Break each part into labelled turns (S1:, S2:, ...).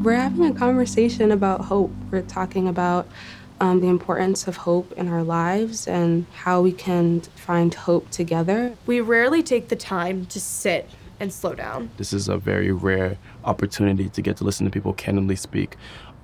S1: We're having a conversation about hope. We're talking about the importance of hope in our lives and how we can find hope together.
S2: We rarely take the time to sit and slow down.
S3: This is a very rare opportunity to get to listen to people candidly speak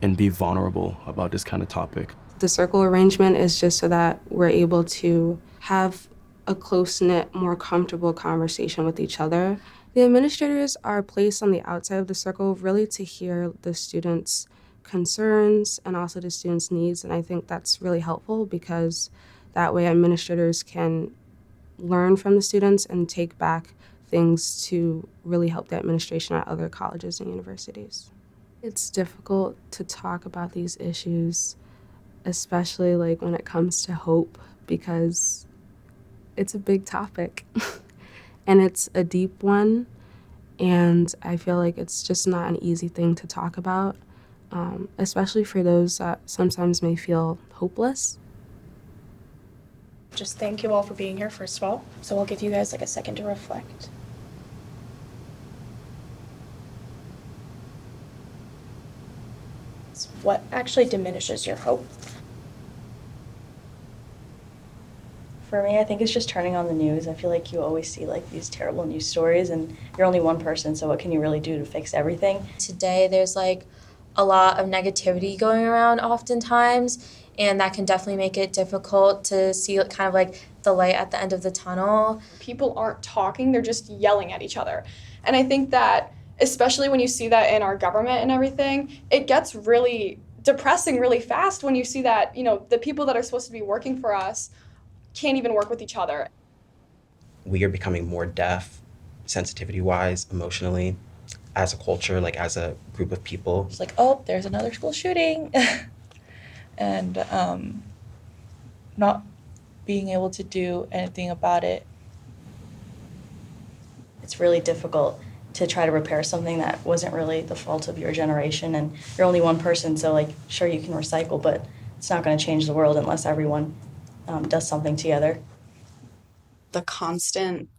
S3: and be vulnerable about this kind of topic.
S1: The circle arrangement is just so that we're able to have a close-knit, more comfortable conversation with each other. The administrators are placed on the outside of the circle really to hear the students' concerns and also the students' needs, and I think that's really helpful because that way administrators can learn from the students and take back things to really help the administration at other colleges and universities. It's difficult to talk about these issues, especially like when it comes to hope, because it's a big topic and it's a deep one, and I feel like it's just not an easy thing to talk about, especially for those that sometimes may feel hopeless.
S4: Just thank you all for being here, first of all. So I'll give you guys like a second to reflect. So what actually diminishes your hope?
S5: For me, I think it's just turning on the news. I feel like you always see like these terrible news stories and you're only one person, so what can you really do to fix everything?
S6: Today there's like a lot of negativity going around oftentimes, and that can definitely make it difficult to see kind of like the light at the end of the tunnel.
S2: People aren't talking, they're just yelling at each other. And I think that, especially when you see that in our government and everything, it gets really depressing really fast when you see that, you know, the people that are supposed to be working for us can't even work with each other.
S7: We are becoming more deaf, sensitivity-wise, emotionally, as a culture, like as a group of people.
S4: It's like, oh, there's another school shooting. And not being able to do anything about it.
S5: It's really difficult to try to repair something that wasn't really the fault of your generation, and you're only one person, so like, sure, you can recycle, but it's not going to change the world unless everyone does something together.
S8: The constant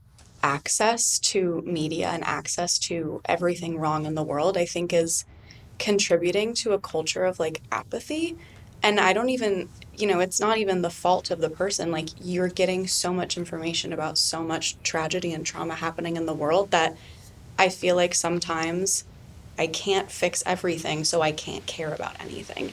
S8: access to media and access to everything wrong in the world, I think, is contributing to a culture of like apathy. And I don't even, it's not even the fault of the person. Like, you're getting so much information about so much tragedy and trauma happening in the world that I feel like sometimes I can't fix everything, so I can't care about anything.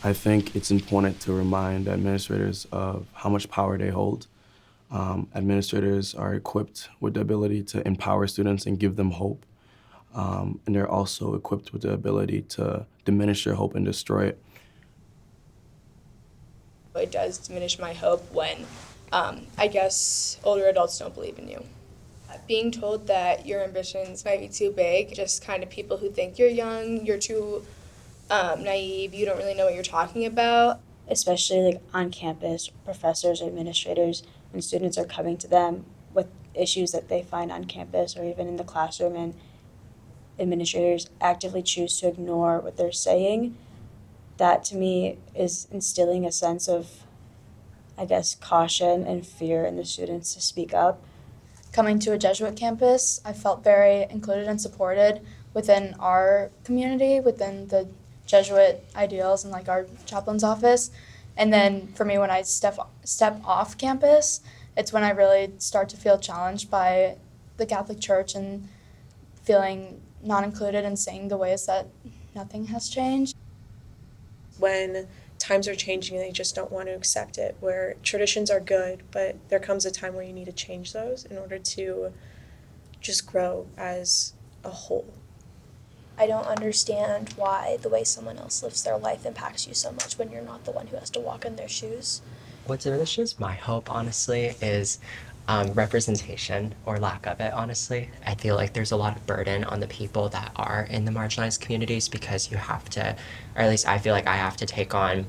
S3: I think it's important to remind administrators of how much power they hold. Administrators are equipped with the ability to empower students and give them hope. And they're also equipped with the ability to diminish their hope and destroy it.
S2: It does diminish my hope when, I guess, older adults don't believe in you. Being told that your ambitions might be too big, just kind of people who think you're young, you're too naive, you don't really know what you're talking about.
S5: Especially like on campus, professors, administrators, and students are coming to them with issues that they find on campus or even in the classroom, and
S9: administrators actively choose to ignore what they're saying, that to me is instilling a sense of, I guess, caution and fear in the students to speak up.
S10: Coming to a Jesuit campus, I felt very included and supported within our community, within the Jesuit ideals and like our chaplain's office. And then for me, when I step off campus, it's when I really start to feel challenged by the Catholic Church and feeling not included and seeing the ways that nothing has changed.
S11: When times are changing and they just don't want to accept it, where traditions are good, but there comes a time where you need to change those in order to just grow as a whole.
S12: I don't understand why the way someone else lives their life impacts you so much when you're not the one who has to walk in their shoes.
S13: What diminishes my hope, honestly, is representation or lack of it, honestly. I feel like there's a lot of burden on the people that are in the marginalized communities because you have to, or at least I feel like I have to take on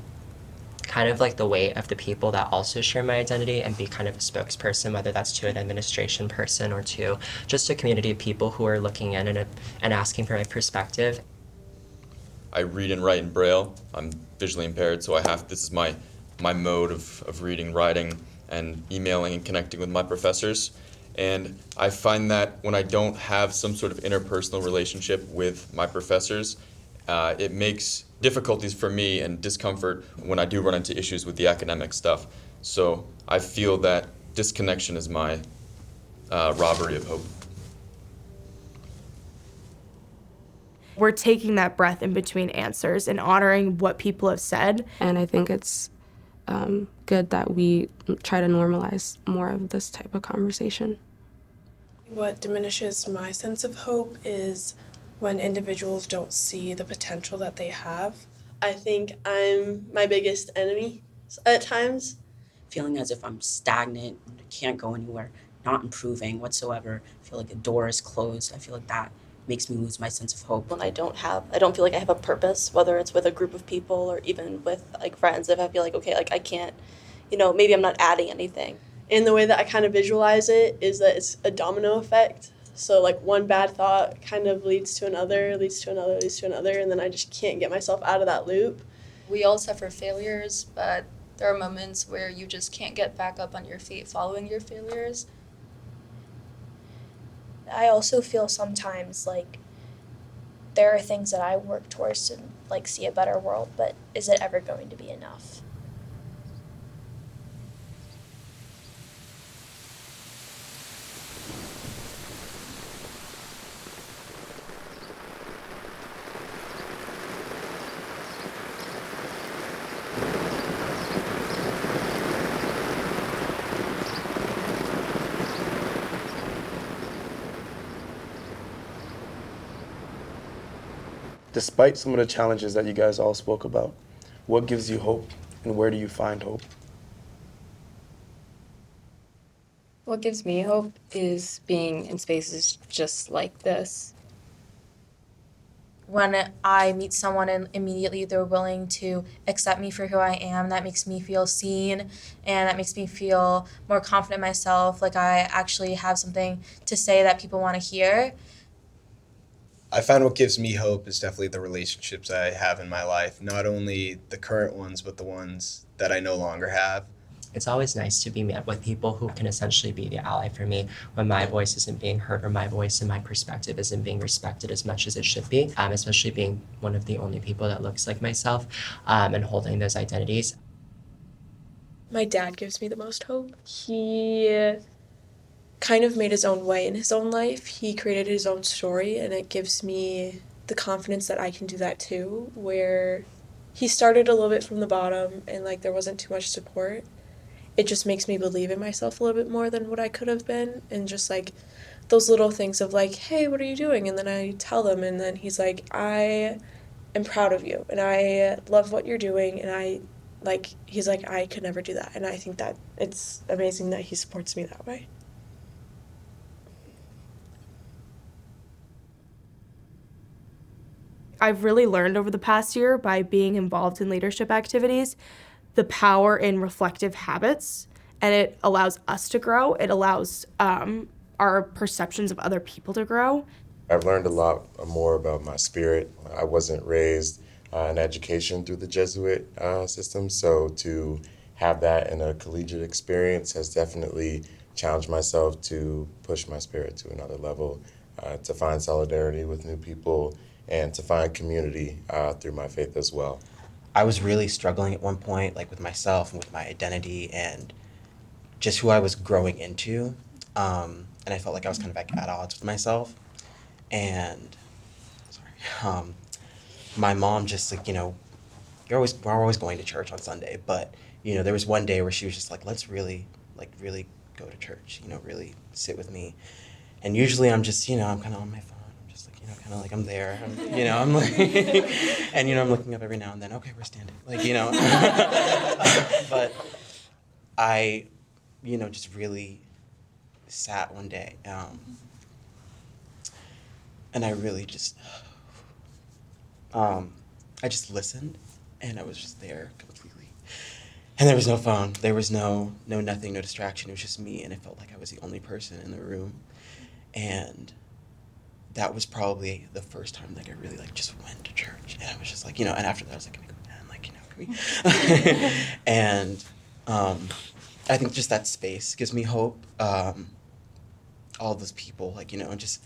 S13: kind of like the weight of the people that also share my identity and be kind of a spokesperson, whether that's to an administration person or to just a community of people who are looking in and asking for my perspective.
S14: I read and write in Braille. I'm visually impaired, so this is my mode of reading, writing, and emailing and connecting with my professors. And I find that when I don't have some sort of interpersonal relationship with my professors, it makes difficulties for me and discomfort when I do run into issues with the academic stuff. So I feel that disconnection is my robbery of hope.
S15: We're taking that breath in between answers and honoring what people have said.
S1: And I think it's good that we try to normalize more of this type of conversation.
S11: What diminishes my sense of hope is when individuals don't see the potential that they have.
S16: I think I'm my biggest enemy at times.
S17: Feeling as if I'm stagnant, I can't go anywhere, not improving whatsoever. I feel like the door is closed. I feel like that makes me lose my sense of hope.
S5: When I don't feel like I have a purpose, whether it's with a group of people or even with like friends, if I feel like, okay, like I can't, maybe I'm not adding anything.
S16: And the way that I kind of visualize it is that it's a domino effect. So like one bad thought kind of leads to another, and then I just can't get myself out of that loop.
S10: We all suffer failures, but there are moments where you just can't get back up on your feet following your failures.
S12: I also feel sometimes like there are things that I work towards to like see a better world, but is it ever going to be enough?
S3: Despite some of the challenges that you guys all spoke about, what gives you hope and where do you find hope?
S18: What gives me hope is being in spaces just like this.
S6: When I meet someone and immediately they're willing to accept me for who I am, that makes me feel seen and that makes me feel more confident in myself, like I actually have something to say that people want to hear.
S19: I find what gives me hope is definitely the relationships I have in my life, not only the current ones, but the ones that I no longer have.
S13: It's always nice to be met with people who can essentially be the ally for me when my voice isn't being heard or my voice and my perspective isn't being respected as much as it should be, especially being one of the only people that looks like myself and holding those identities.
S11: My dad gives me the most hope. He kind of made his own way in his own life. He created his own story, and it gives me the confidence that I can do that too, where he started a little bit from the bottom and like there wasn't too much support. It just makes me believe in myself a little bit more than what I could have been, and just like those little things of like, hey, what are you doing? And then I tell them, and then he's like, I am proud of you and I love what you're doing, and he's like, I could never do that. And I think that it's amazing that he supports me that way.
S15: I've really learned over the past year by being involved in leadership activities the power in reflective habits, and it allows us to grow. It allows our perceptions of other people to grow.
S20: I've learned a lot more about my spirit. I wasn't raised in education through the Jesuit system, so to have that in a collegiate experience has definitely challenged myself to push my spirit to another level, to find solidarity with new people, and to find community through my faith as well.
S7: I was really struggling at one point, like with myself and with my identity and just who I was growing into. And I felt like I was kind of like at odds with myself. And my mom just like, we're always going to church on Sunday, but there was one day where she was just like, let's really go to church, really sit with me. And usually I'm just, I'm kind of on my phone. I'm just like, kind of like I'm there. I'm like, and I'm looking up every now and then. Okay, we're standing. But I, just really sat one day, and I really just, I just listened, and I was just there completely. And there was no phone. There was no nothing, no distraction. It was just me, and it felt like I was the only person in the room. And that was probably the first time I really just went to church. And I was just like, and after that I was like, can we go down? Can we? And I think just that space gives me hope. All those people, and just.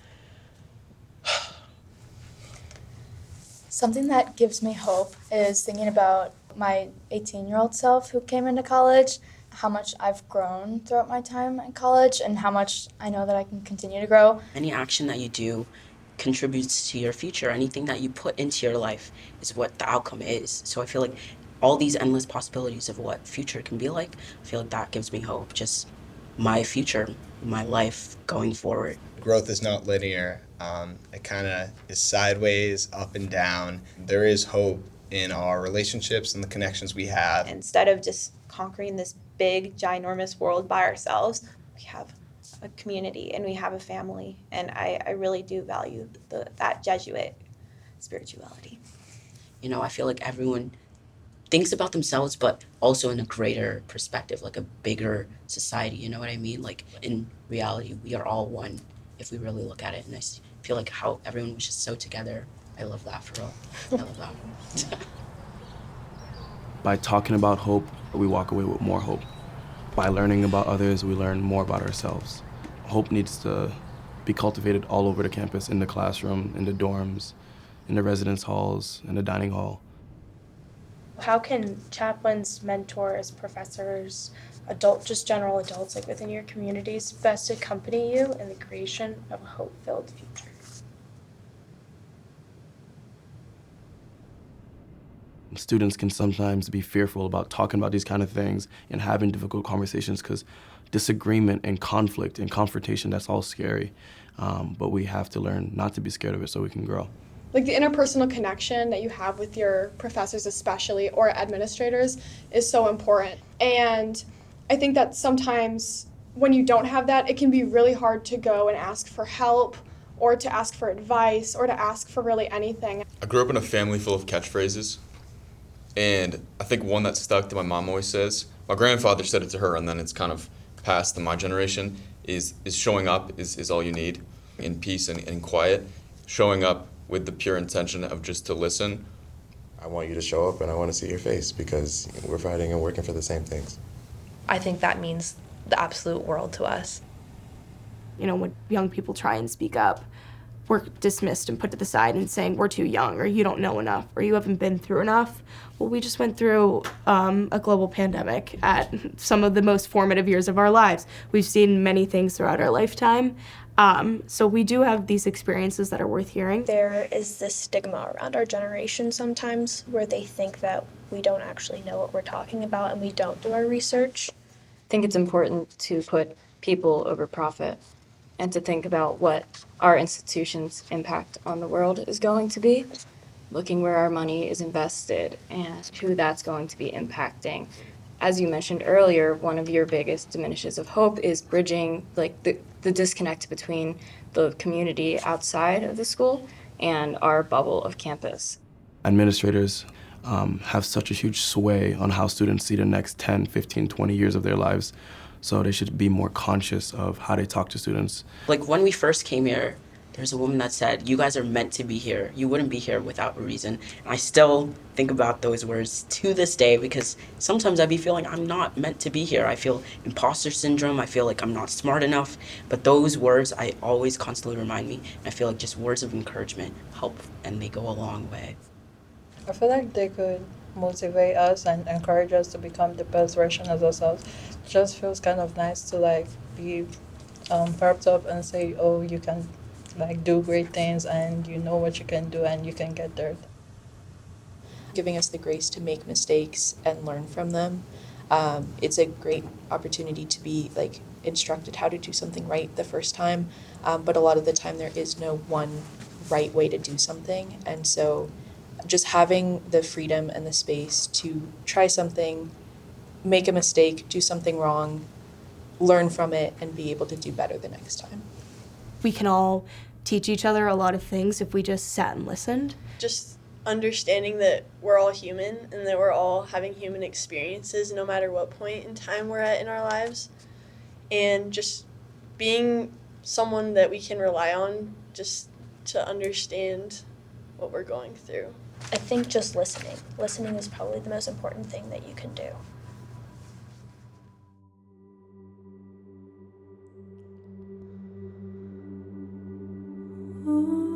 S10: Something that gives me hope is thinking about my 18-year-old self who came into college, how much I've grown throughout my time in college, and how much I know that I can continue to grow.
S17: Any action that you do contributes to your future. Anything that you put into your life is what the outcome is. So I feel like all these endless possibilities of what future can be like, I feel like that gives me hope. Just my future, my life going forward.
S19: Growth is not linear. It kind of is sideways, up and down. There is hope in our relationships and the connections we have.
S21: Instead of just conquering this big, ginormous world by ourselves, we have a community and we have a family. And I really do value that Jesuit spirituality.
S17: I feel like everyone thinks about themselves, but also in a greater perspective, like a bigger society, you know what I mean? Like in reality, we are all one if we really look at it. And I feel like how everyone was just so together. I love that for real. I love that.
S3: By talking about hope, we walk away with more hope. By learning about others, we learn more about ourselves. Hope needs to be cultivated all over the campus, in the classroom, in the dorms, in the residence halls, in the dining hall.
S22: How can chaplains, mentors, professors, just general adults within your communities best accompany you in the creation of a hope-filled future?
S3: Students can sometimes be fearful about talking about these kind of things and having difficult conversations because disagreement and conflict and confrontation, that's all scary. But we have to learn not to be scared of it so we can grow.
S23: The interpersonal connection that you have with your professors especially, or administrators, is so important. And I think that sometimes when you don't have that, it can be really hard to go and ask for help or to ask for advice or to ask for really anything.
S14: I grew up in a family full of catchphrases, and I think one that stuck that my mom always says, my grandfather said it to her and then it's kind of passed to my generation, is showing up is all you need, in peace and quiet. Showing up with the pure intention of just to listen.
S20: I want you to show up and I want to see your face because we're fighting and working for the same things.
S24: I think that means the absolute world to us.
S15: When young people try and speak up, we're dismissed and put to the side and saying we're too young, or you don't know enough, or you haven't been through enough. Well, we just went through a global pandemic at some of the most formative years of our lives. We've seen many things throughout our lifetime. So we do have these experiences that are worth hearing.
S12: There is this stigma around our generation sometimes where they think that we don't actually know what we're talking about and we don't do our research.
S18: I think it's important to put people over profit and to think about what our institution's impact on the world is going to be, looking where our money is invested and who that's going to be impacting. As you mentioned earlier, one of your biggest diminishes of hope is bridging the disconnect between the community outside of the school and our bubble of campus.
S3: Administrators have such a huge sway on how students see the next 10, 15, 20 years of their lives. So they should be more conscious of how they talk to students.
S17: When we first came here, There's a woman that said, "You guys are meant to be here. You wouldn't be here without a reason." And I still think about those words to this day because sometimes I be feeling I'm not meant to be here. I feel imposter syndrome. I feel like I'm not smart enough. But those words, I always constantly remind me. And I feel like just words of encouragement help, and they go a long way.
S2: I feel like they could motivate us and encourage us to become the best version of ourselves. It just feels kind of nice to like be perked up and say, oh, you can like do great things and you know what you can do and you can get there.
S4: Giving us the grace to make mistakes and learn from them. It's a great opportunity to be like instructed how to do something right the first time, but a lot of the time there is no one right way to do something, and so just having the freedom and the space to try something, make a mistake, do something wrong, learn from it, and be able to do better the next time.
S15: We can all teach each other a lot of things if we just sat and listened.
S16: Just understanding that we're all human and that we're all having human experiences no matter what point in time we're at in our lives. And just being someone that we can rely on just to understand what we're going through.
S12: I think just listening. Listening is probably the most important thing that you can do.
S8: Ooh.